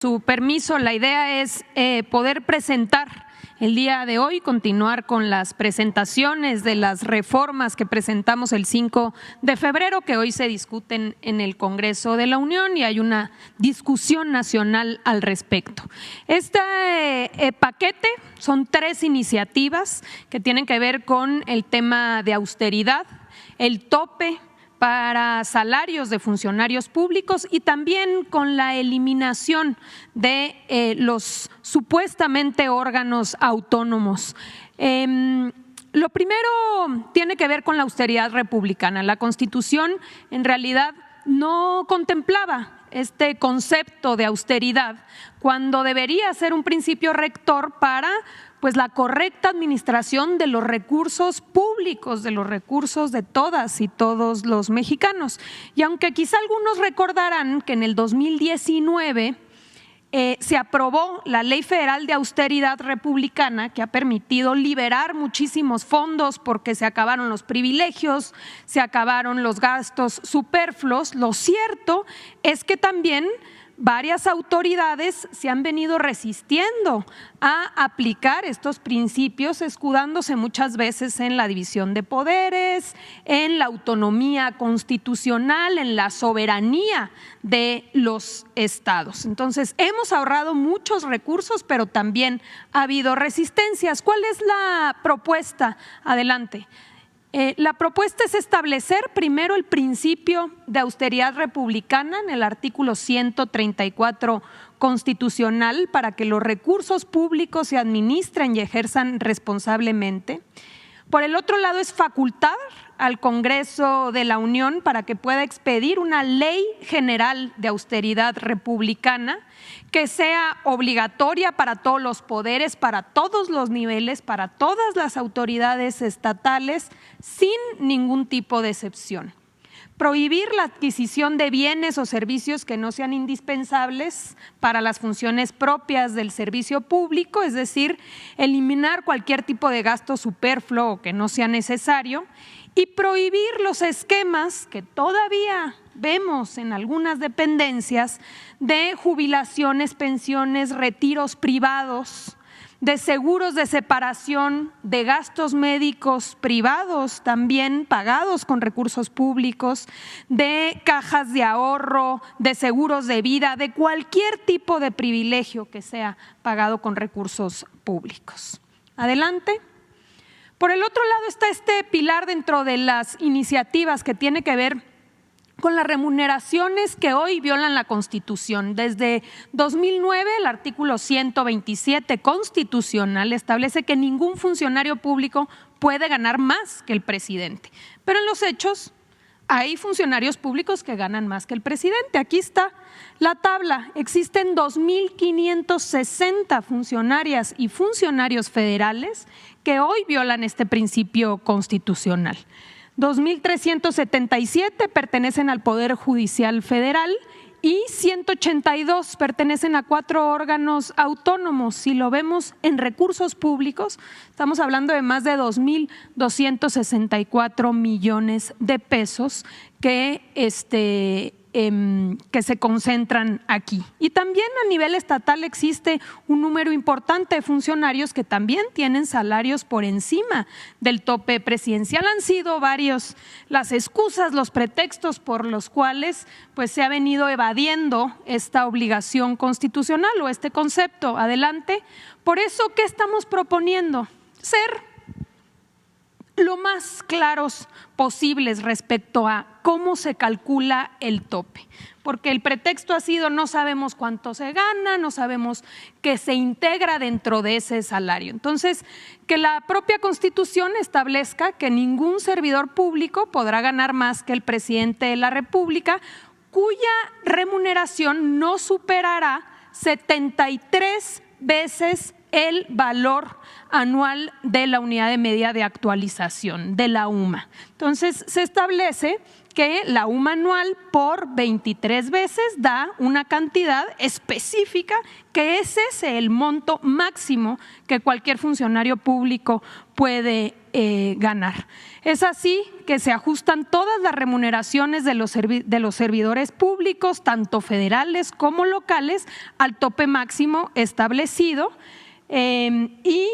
Su permiso, la idea es poder presentar el día de hoy, continuar con las presentaciones de las reformas que presentamos el 5 de febrero, que hoy se discuten en el Congreso de la Unión y hay una discusión nacional al respecto. Este paquete son 3 iniciativas que tienen que ver con el tema de austeridad, el tope para salarios de funcionarios públicos y también con la eliminación de los supuestamente órganos autónomos. Lo primero tiene que ver con la austeridad republicana. La Constitución en realidad no contemplaba este concepto de austeridad cuando debería ser un principio rector para la correcta administración de los recursos públicos, de los recursos de todas y todos los mexicanos. Y aunque quizá algunos recordarán que en el 2019 se aprobó la Ley Federal de Austeridad Republicana, que ha permitido liberar muchísimos fondos porque se acabaron los privilegios, se acabaron los gastos superfluos. Lo cierto es que también varias autoridades se han venido resistiendo a aplicar estos principios, escudándose muchas veces en la división de poderes, en la autonomía constitucional, en la soberanía de los estados. Entonces, hemos ahorrado muchos recursos, pero también ha habido resistencias. ¿Cuál es la propuesta? Adelante. La propuesta es establecer primero el principio de austeridad republicana en el artículo 134 constitucional para que los recursos públicos se administren y ejerzan responsablemente. Por el otro lado es facultar al Congreso de la Unión para que pueda expedir una ley general de austeridad republicana que sea obligatoria para todos los poderes, para todos los niveles, para todas las autoridades estatales, sin ningún tipo de excepción. Prohibir la adquisición de bienes o servicios que no sean indispensables para las funciones propias del servicio público, es decir, eliminar cualquier tipo de gasto superfluo o que no sea necesario, y prohibir los esquemas que todavía vemos en algunas dependencias de jubilaciones, pensiones, retiros privados, de seguros de separación, de gastos médicos privados también pagados con recursos públicos, de cajas de ahorro, de seguros de vida, de cualquier tipo de privilegio que sea pagado con recursos públicos. Adelante. Por el otro lado está este pilar dentro de las iniciativas que tiene que ver con las remuneraciones que hoy violan la Constitución. Desde 2009, el artículo 127 constitucional establece que ningún funcionario público puede ganar más que el presidente. Pero en los hechos hay funcionarios públicos que ganan más que el presidente. Aquí está la tabla. Existen 2.560 funcionarias y funcionarios federales que hoy violan este principio constitucional. 2.377 pertenecen al Poder Judicial Federal y 182 pertenecen a 4 órganos autónomos. Si lo vemos en recursos públicos, estamos hablando de más de 2.264 millones de pesos que se concentran aquí. Y también a nivel estatal existe un número importante de funcionarios que también tienen salarios por encima del tope presidencial. Han sido varios las excusas, los pretextos por los cuales se ha venido evadiendo esta obligación constitucional o este concepto. Adelante. Por eso, ¿qué estamos proponiendo? Ser lo más claros posibles respecto a cómo se calcula el tope, porque el pretexto ha sido no sabemos cuánto se gana, no sabemos qué se integra dentro de ese salario. Entonces, que la propia Constitución establezca que ningún servidor público podrá ganar más que el presidente de la República, cuya remuneración no superará 73 veces el valor anual de la unidad de medida de actualización, de la UMA. Entonces, se establece que la UMA anual por 23 veces da una cantidad específica, que es ese el monto máximo que cualquier funcionario público puede ganar. Es así que se ajustan todas las remuneraciones de los servidores públicos, tanto federales como locales, al tope máximo establecido. Y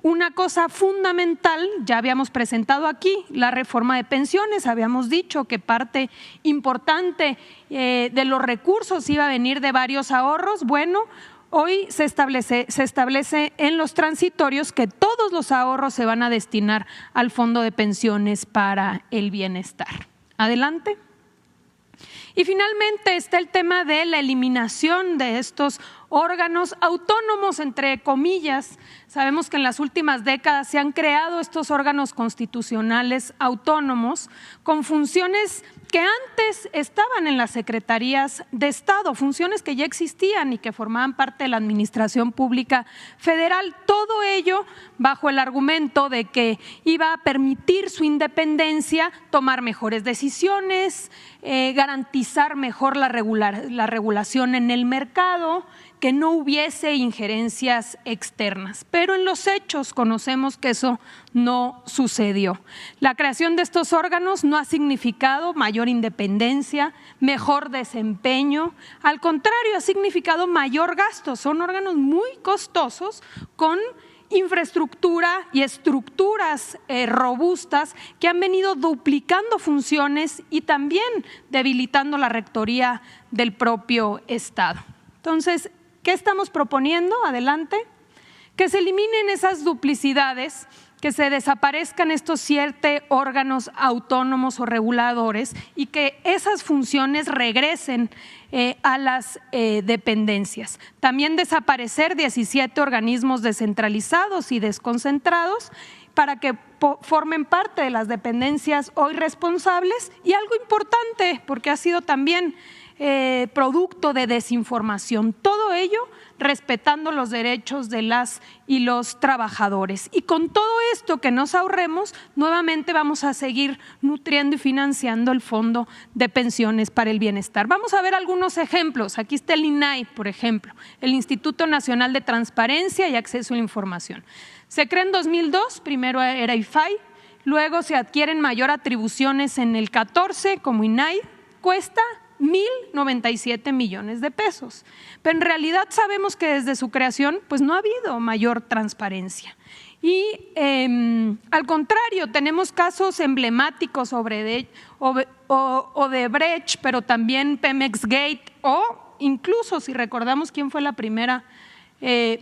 una cosa fundamental, ya habíamos presentado aquí la reforma de pensiones, habíamos dicho que parte importante de los recursos iba a venir de varios ahorros. Bueno, hoy se establece en los transitorios que todos los ahorros se van a destinar al Fondo de Pensiones para el Bienestar. Adelante. Y finalmente está el tema de la eliminación de estos órganos autónomos, entre comillas. Sabemos que en las últimas décadas se han creado estos órganos constitucionales autónomos con funciones que antes estaban en las secretarías de Estado, funciones que ya existían y que formaban parte de la administración pública federal. Todo ello bajo el argumento de que iba a permitir su independencia, tomar mejores decisiones, garantizar mejor la regulación en el mercado, que no hubiese injerencias externas. Pero en los hechos conocemos que eso no sucedió. La creación de estos órganos no ha significado mayor independencia, mejor desempeño, al contrario, ha significado mayor gasto. Son órganos muy costosos con infraestructura y estructuras robustas que han venido duplicando funciones y también debilitando la rectoría del propio Estado. Entonces, ¿qué estamos proponiendo? Adelante. Que se eliminen esas duplicidades, que se desaparezcan estos 7 órganos autónomos o reguladores y que esas funciones regresen a las dependencias. También desaparecer 17 organismos descentralizados y desconcentrados para que formen parte de las dependencias hoy responsables, y algo importante, porque ha sido también producto de desinformación. Todo ello respetando los derechos de las y los trabajadores. Y con todo esto que nos ahorremos, nuevamente vamos a seguir nutriendo y financiando el Fondo de Pensiones para el Bienestar. Vamos a ver algunos ejemplos. Aquí está el INAI, por ejemplo, el Instituto Nacional de Transparencia y Acceso a la Información. Se crea en 2002, primero era IFAI, luego se adquieren mayor atribuciones en el 14 como INAI, cuesta 1,097 millones de pesos. Pero en realidad sabemos que desde su creación pues no ha habido mayor transparencia. Y al contrario, tenemos casos emblemáticos sobre Odebrecht, pero también Pemex Gate, o incluso si recordamos quién fue la primera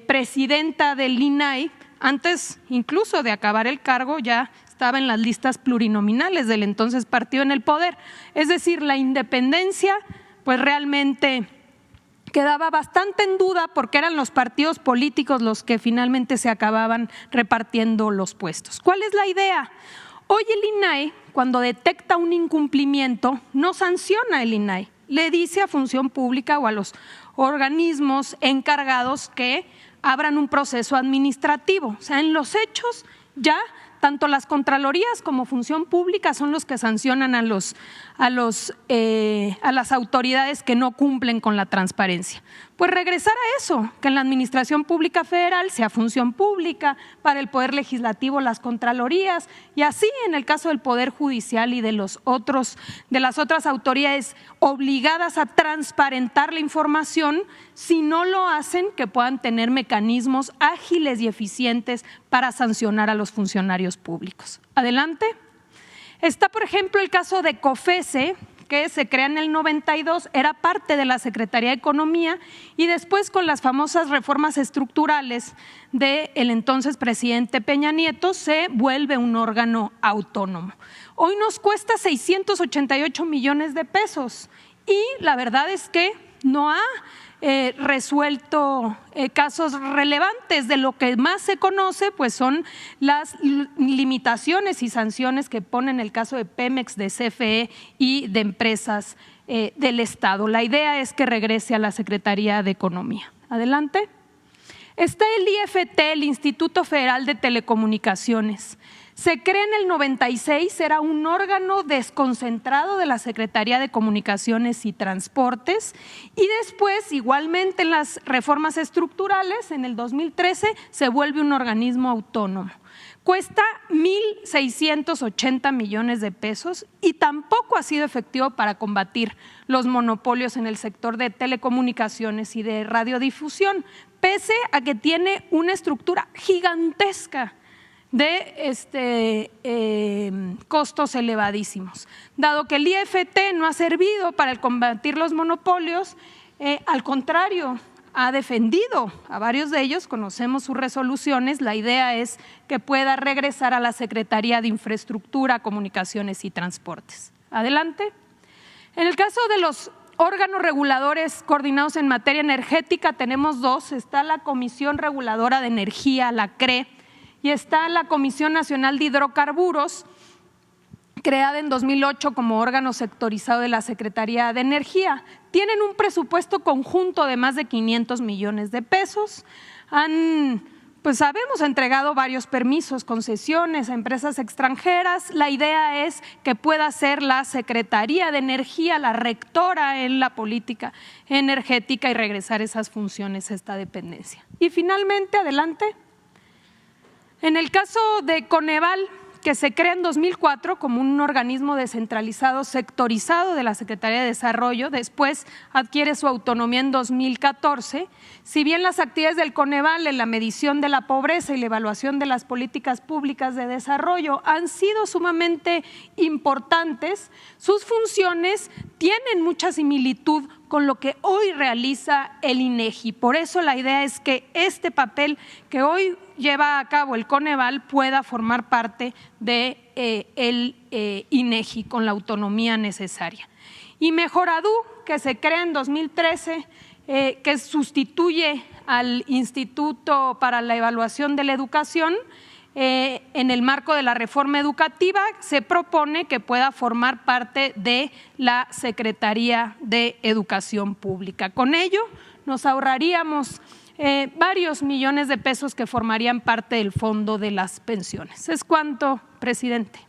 presidenta del INAI, antes incluso de acabar el cargo ya estaba en las listas plurinominales del entonces partido en el poder. Es decir, la independencia pues realmente quedaba bastante en duda porque eran los partidos políticos los que finalmente se acababan repartiendo los puestos. ¿Cuál es la idea? Hoy el INAI, cuando detecta un incumplimiento, no sanciona el INAI, le dice a Función Pública o a los organismos encargados que abran un proceso administrativo. O sea, en los hechos ya tanto las contralorías como Función Pública son los que sancionan a las autoridades que no cumplen con la transparencia. Pues regresar a eso, que en la Administración Pública Federal sea Función Pública, para el Poder Legislativo las contralorías, y así en el caso del Poder Judicial y de las otras autoridades obligadas a transparentar la información, si no lo hacen, que puedan tener mecanismos ágiles y eficientes para sancionar a los funcionarios públicos. Adelante. Está, por ejemplo, el caso de COFESE, que se crea en el 92, era parte de la Secretaría de Economía, y después con las famosas reformas estructurales del entonces presidente Peña Nieto se vuelve un órgano autónomo. Hoy nos cuesta 688 millones de pesos y la verdad es que no ha resuelto casos relevantes. De lo que más se conoce pues son las limitaciones y sanciones que pone en el caso de Pemex, de CFE y de empresas del Estado. La idea es que regrese a la Secretaría de Economía. Adelante. Está el IFT, el Instituto Federal de Telecomunicaciones. Se crea en el 96, era un órgano desconcentrado de la Secretaría de Comunicaciones y Transportes, y después, igualmente en las reformas estructurales, en el 2013, se vuelve un organismo autónomo. Cuesta 1.680 millones de pesos y tampoco ha sido efectivo para combatir los monopolios en el sector de telecomunicaciones y de radiodifusión, pese a que tiene una estructura gigantesca de costos elevadísimos. Dado que el IFT no ha servido para combatir los monopolios, al contrario, ha defendido a varios de ellos, conocemos sus resoluciones, la idea es que pueda regresar a la Secretaría de Infraestructura, Comunicaciones y Transportes. Adelante. En el caso de los órganos reguladores coordinados en materia energética, tenemos dos. Está la Comisión Reguladora de Energía, la CRE, y está la Comisión Nacional de Hidrocarburos, creada en 2008 como órgano sectorizado de la Secretaría de Energía. Tienen un presupuesto conjunto de más de 500 millones de pesos. Habemos entregado varios permisos, concesiones a empresas extranjeras. La idea es que pueda ser la Secretaría de Energía la rectora en la política energética y regresar esas funciones a esta dependencia. Y finalmente, adelante. En el caso de Coneval, que se crea en 2004 como un organismo descentralizado sectorizado de la Secretaría de Desarrollo, después adquiere su autonomía en 2014. Si bien las actividades del Coneval en la medición de la pobreza y la evaluación de las políticas públicas de desarrollo han sido sumamente importantes, sus funciones tienen mucha similitud con lo que hoy realiza el INEGI. Por eso la idea es que este papel que hoy lleva a cabo el Coneval pueda formar parte de el INEGI con la autonomía necesaria. Y Mejoradú, que se crea en 2013, que sustituye al Instituto para la Evaluación de la Educación, en el marco de la reforma educativa, se propone que pueda formar parte de la Secretaría de Educación Pública. Con ello, nos ahorraríamos varios millones de pesos que formarían parte del fondo de las pensiones. Es cuanto, presidente.